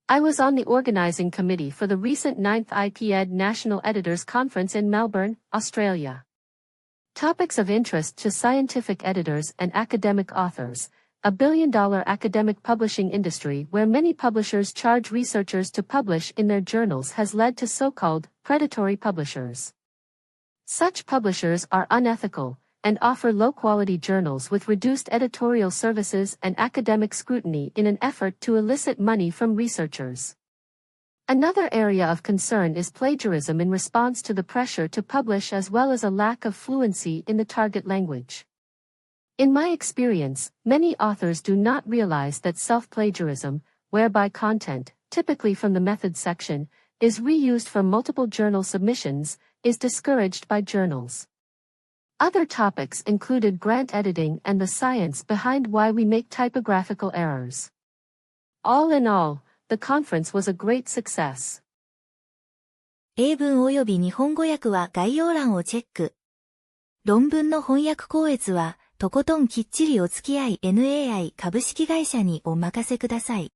I was on the organizing committee for the recent 9th IPEd National Editors Conference in Melbourne, Australia. Topics of interest to scientific editors and academic authors. A billion-dollar academic publishing industry where many publishers charge researchers to publish in their journals has led to so-called predatory publishers. Such publishers are unethical and offer low-quality journals with reduced editorial services and academic scrutiny in an effort to elicit money from researchers. Another area of concern is plagiarism in response to the pressure to publish as well as a lack of fluency in the target language. In my experience, many authors do not realize that self-plagiarism, whereby content, typically from the methods section, is reused for multiple journal submissions, is discouraged by journals. Other topics included grant editing and the science behind why we make typographical errors. All in all, the conference was a great success. 英文および日本語訳は概要欄をチェック。論文の翻訳校閲は、とことんきっちりお付き合い NAI 株式会社にお任せください。